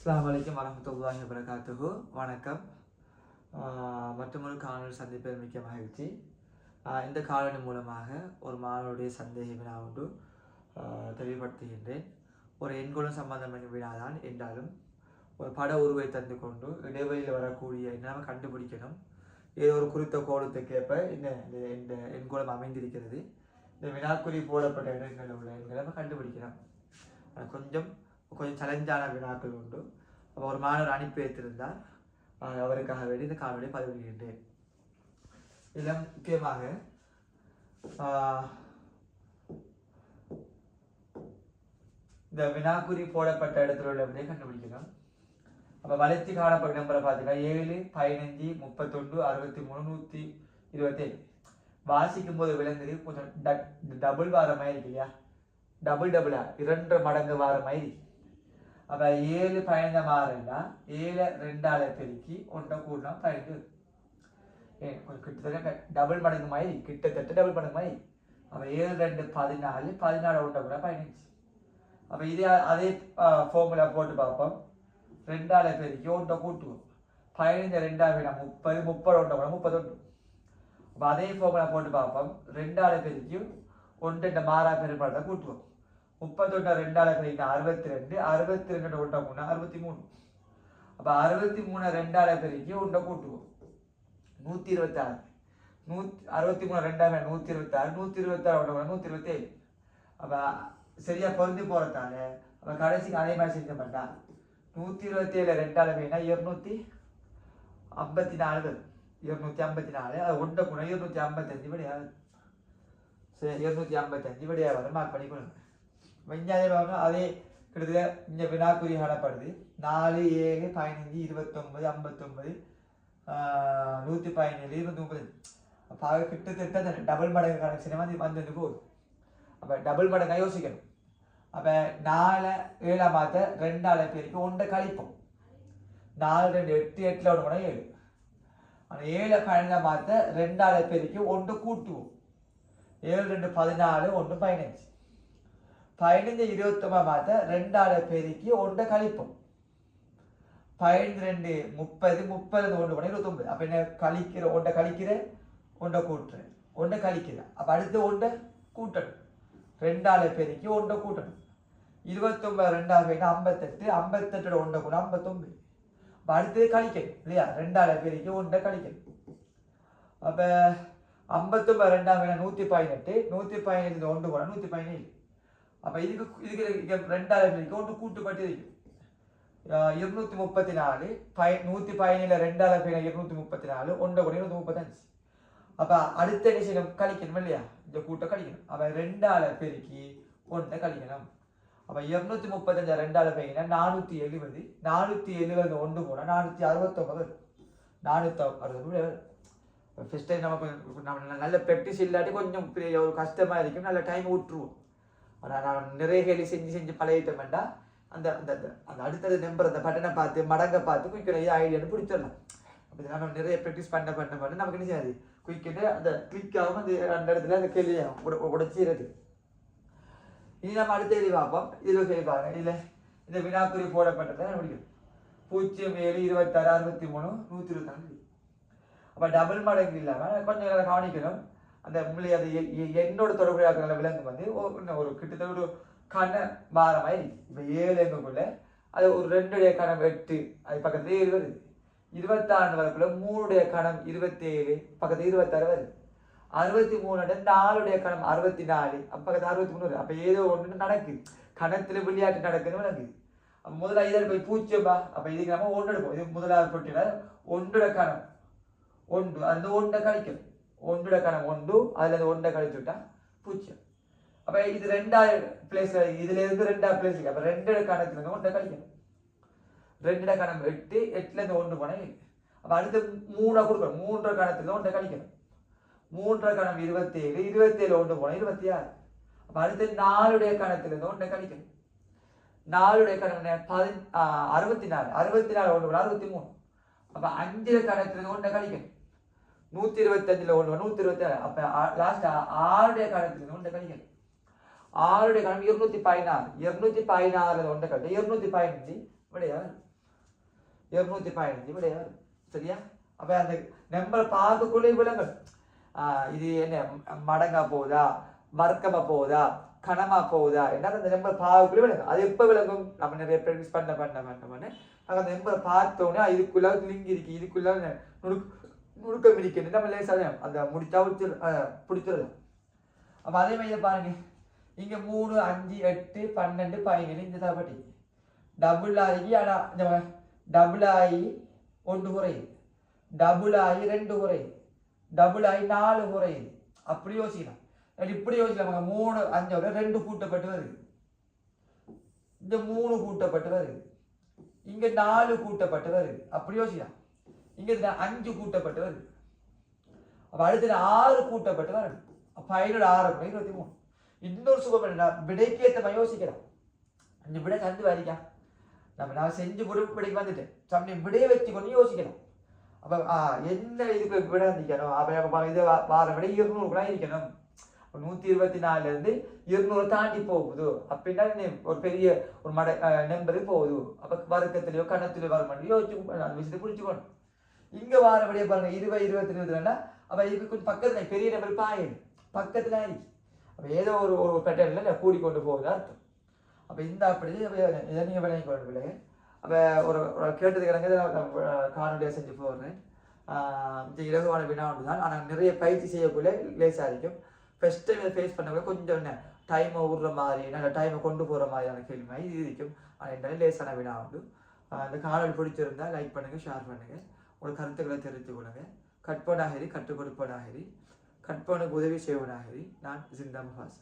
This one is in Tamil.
அஸ்ஸலாமு அலைக்கும் வரஹ்மத்துல்லாஹி வபரகாத்துஹு. வணக்கம். மற்றொரு காணொலி சந்திப்பில் மிக்க மகிழ்ச்சி. இந்த காணொலி மூலமாக ஒரு மாணவருடைய சந்தேக வினா ஒன்று தெளிவுபடுத்துகின்றேன். ஒரு எண்குலம் சம்பந்தமான வினாதான் என்றாலும் ஒரு பட உருவை தந்து கொண்டு இடைவெளியில் வரக்கூடிய எண்ணாம கண்டுபிடிக்கணும். ஏதோ ஒரு குறித்த கோலத்துக்கேற்ப இந்த எண்குலம் அமைந்திருக்கிறது. இந்த வினாக்குறி போடப்பட்ட இடங்களில் உள்ள எண்களை கண்டுபிடிக்கணும். கொஞ்சம் சேலஞ்சான வினாக்கள் உண்டு. அப்போ ஒரு மாணவர் அனுப்பி வைத்திருந்தால் அவருக்காக வேண்டி இந்த காணொலியை பதிவிடுகின்றேன். இதில் முக்கியமாக இந்த வினாக்குறி போடப்பட்ட இடத்துல உள்ள விடையை கண்டுபிடிக்கணும். அப்போ வளர்ச்சி காணப்பட்ட நம்பரை பார்த்தீங்கன்னா 7, 15, 31, 63, 127 வாசிக்கும் போது விளங்குது. கொஞ்சம் டபுள் வார மாதிரி இருக்கு இல்லையா? டபுளா 2 மடங்கு வார மாதிரி. அப்ப 7 15 மாறுன்னா 7 2ஆல பெருக்கி 1 கூட்டினா 12. கிட்டத்தட்ட டபுள் மடங்கு மாதிரி, கிட்டத்தட்ட டபுள் மடங்கு மாதிரி. அப்ப 7 2 14, 14 1 கூட 15. அப்ப இதே அதே ஃபார்முலா போட்டு பார்ப்போம். 2ஆல பெருக்கி 1 கூட்டுவோம். 15 2ஆ விட 30, 30 1 கூட 31. அப்ப அதே ஃபார்முலா போட்டு பார்ப்போம். 2ஆல பெருக்கி 1 மாறா பெருமாளத்தை கூட்டுவோம். 31 2ஆல பெருக்கி 62, 62 1 கூட்டினா 63. அப்ப 63 2ஆல பெருக்கி 1 கூட்டுவோம். 126. 63 2ஆல 126, 126 1 127. அப்ப சரியா பொருந்தி போறதால அப்ப கடைசிக்கு அதே மாதிரி செஞ்ச மாட்டா. 127 2ஆல வேணா 254 254. அது 1 கூட 255 விடையாது. சரி, 255 விடையா வர மார்க் பண்ணிக்கணும். விஞ்ஞான அதே கிட்டத்தட்ட இந்த வினாக்குறி காணப்படுது. 4 7 15 29 59 117 230. அப்போ கிட்டத்தட்ட டபுள் மடங்கு கனெக்ஷன் வந்து போகுது. அப்போ டபுள் மடங்காக யோசிக்கணும். அப்போ 4 7 மாற்ற 2ஆல பெருக்கி 1 கழிப்போம். 4 2 8 8ல் 1 கூட 7. அந்த 7 15 மாற்ற 2ஆல பெருக்கி 1 கூட்டுவோம். 7 2 14 1 15. 15 29 மாற்ற 2ஆல பெருக்கி 1 கழிப்போம். 15 2 30, 30 1 கூட 29. அப்ப என்ன கழிக்கிற 1 கழிக்கிற 1 கூட்டுறேன் 1 கழிக்கிற. அப்ப அடுத்து 1 கூட்டணும். 2ஆல பெருக்கி 1 கூட்டணும். 29 2ஆல 58, 58 1 கூட 59. அப்ப அடுத்தது கழிக்கணும் இல்லையா? 2ஆல பெருக்கி 1 கழிக்கணும். அப்ப 59 2ஆல 118, 117 1 கூட 117. அப்ப இதுக்கு 2ஆல பெருக்கி 1 கூட்டுப்பட்டு இருக்கு. 234, 117 2ஆல பெருக்கி 234 1 கூட 235. அப்ப அடுத்த நிமிஷம் கழிக்கணும் இல்லையா? இந்த கூட்ட கழிக்கணும். அப்ப 2ஆல பெருக்கி 1 கழிக்கணும். அப்ப 235 2ஆல பெருக்கினா 470, 470 1 கூட 469. 460. ஃபர்ஸ்ட் டைம் நமக்கு நல்ல ப்ராக்டிஸ் இல்லாட்டி கொஞ்சம் பெரிய ஒரு கஷ்டமா இருக்கும். நல்ல டைம் விட்டுருவோம். ஆனால் நான் நிறைய கேள்வி செஞ்சு பழகிட்டோம் வேண்டாம். அந்த அந்த அந்த அடுத்தது நம்பர் அந்த பட்டனை பார்த்து மடங்கை பார்த்து குயிக்கிட்ட ஐடியான்னு பிடிச்சிடலாம். அப்படி நம்ம நிறைய ப்ராக்டிஸ் பண்ண நமக்கு என்ன செய்யாது, குயிக்கிட்டு அந்த கிளிக் ஆகும். அந்த இடத்துல அந்த கேள்வி உடைச்சிடுறது. இனி நம்ம அடுத்த கேள்வி பார்ப்போம். இதில் கேள்வி பாருங்க. இதில் இந்த வினாக்குறி போடப்பட்டதை முடியும். 0 7 26 63 124. அப்போ டபுள் மடங்கு இல்லாமல் கொஞ்சம் கவனிக்கணும். அந்த உங்களை அது என்னோட தொடர்புடைய விலங்கு ஒரு கிட்டத்தட்ட ஒரு கண மாற மாதிரி. இப்போ 7 எங்கக்குள்ள அது ஒரு 2 கணம் 8, அது பக்கத்துல 7 வருது. 26 வரக்குள்ள 3 கணம் 27, பக்கத்துல 26 வருது. 63 4 கணம் 64, பக்கத்துல 63 வருது. அப்ப ஏதோ ஒன்று நடக்குது, கணத்துல விளையாட்டு நடக்குதுன்னு விளங்குது. அப்ப முதல்ல இதில் போய் 0 அப்ப இதுக்கு நம்ம 1 எடுப்போம். இது முதலாவது போட்டியில 1 கணம் 1, அந்த 1 கழிக்கணும். 1 கணம் 1, அதுல இருந்து 1 கழிச்சு விட்டா 0. அப்ப இது 2ஆவது பிளேஸ்ல, இதுல இருந்து 2ஆவது பிளேஸ் இருக்கு. அப்ப 2 கணத்துல இருந்து 1 கழிக்கணும். 2 கணம் 8, 8ல இருந்து 1 போனா 7. அப்ப அடுத்து 3 கொடுக்கணும். 3 கணத்துல 1 கழிக்கணும். 3 கணம் 27, 27 1 போனா 26. அப்ப அடுத்து 4 கணத்துல இருந்து 1 கழிக்கணும். 4 கணம் 64, 64 1 போனா 63. அப்ப 5 கணத்துல இருந்து 1 கழிக்கணும். 125ல 1 126. அப்ப லாஸ்ட் 6 கணத்துல இருந்து 1 கழிக்கணும். 6 கணம் 216, 216 1 கழிச்சு 215 விடையா. 215 விடைய வரும். சரியா? அப்ப அந்த நம்பர் பார்க்கக்குள்ளே விளங்கணும். இது என்ன மடங்கா போகுதா, வர்க்கமா போகுதா, கணமா போகுதா என்ன அந்த நம்பர் பார்க்கக்குள்ளே விளங்கும். அது எப்போ விளங்கும்? நம்ம நிறைய ப்ராக்டிஸ் பண்ண அந்த நம்பரை பார்த்தோன்னே இதுக்குள்ள லிங்க் இருக்கு, இதுக்குள்ள நுணுக்கம் இருக்கு, நம்ம லேசாக அந்த முடிச்சா பிடிச்சிடலாம். அப்ப அதே மாதிரி பாருங்க, இங்க 3, 5, 8, 12, 17 இந்த தாப்பட்டி டபுள் ஆகி, ஆனா டபுள் ஆகி 1 குறையுது, டபுள் ஆகி 2 குறையுது, டபுள் ஆகி 4 குறையுது. அப்படி யோசிக்கலாம். இப்படி யோசிக்கலாம். 3, 5 2 கூட்டப்பட்டு வருது, இந்த 3 கூட்டப்பட்டு வருது, இங்க 4 கூட்டப்பட்டு வருது. அப்படி யோசிக்கலாம். இங்க 5 கூட்டப்பட்டு வருது. அப்ப அடுத்து 6 கூட்டப்பட்டு வருது. அப்ப 5 6 23. இன்னொரு சுகம் என்னன்னா, விடைக்கு ஏற்ற யோசிக்கலாம். அந்த விடை கண்டு வரிக்கா நான் செஞ்சு விடைக்கு வந்துட்டேன், சமயம் விடையை வச்சு கொண்டு யோசிக்கலாம். அப்ப என்ன இதுக்கு விட இருந்திக்கணும். அப்ப இது வார விட 200 இருக்கணும். 124 இருந்து 200 தாண்டி போகுது அப்படின்னா ஒரு பெரிய ஒரு நம்பருக்கு போகுது. அப்ப வர்க்கத்திலேயோ கணத்திலேயோ வர மாட்டேன் யோசிச்சு அந்த விஷயத்தை புரிச்சுக்கணும். இங்க வாரபடியே பாருங்க 20, 22 22. அப்ப இதுக்கு கொஞ்சம் பக்கத்துல பெரிய நம்பர் பாயிடு பக்கத்துல இருக்கு. அப்ப ஏதோ ஒரு பேட்டர்ன்ல கூடிக்கொண்டு போகுது அர்த்தம். அப்ப இந்த அப்படி இதை நீங்க விளங்கி கொண்டு. அப்ப ஒரு கேட்டதுக்கு எனக்கு காணொலியா செஞ்சு போடுறேன். இலகுவான வினா ஒன்று தான். ஆனால் நிறைய பயிற்சி செய்யக்குள்ள லேசாக இருக்கும். ஃபர்ஸ்ட் டைம் ஃபேஸ் பண்ணக்குள்ள கொஞ்சம் டைமை விடுற மாதிரி, நல்ல டைமை கொண்டு போகிற மாதிரியான கேள்வி இது இருக்கும். ஆனால் என்ன லேசான வினா உண்டு. அந்த காணொலி பிடிச்சிருந்தா லைக் பண்ணுங்க, ஷேர் பண்ணுங்க, உங்களோட கருத்துக்களை தெரிவித்துக் கொள்ளுங்க. கற்பனாகிரி, கற்றுக் கொடுப்பனாகிரி, கற்பனுக்கு உதவி செய்வனாகிரி. நான் ஜிந்தா முஹாஸ்.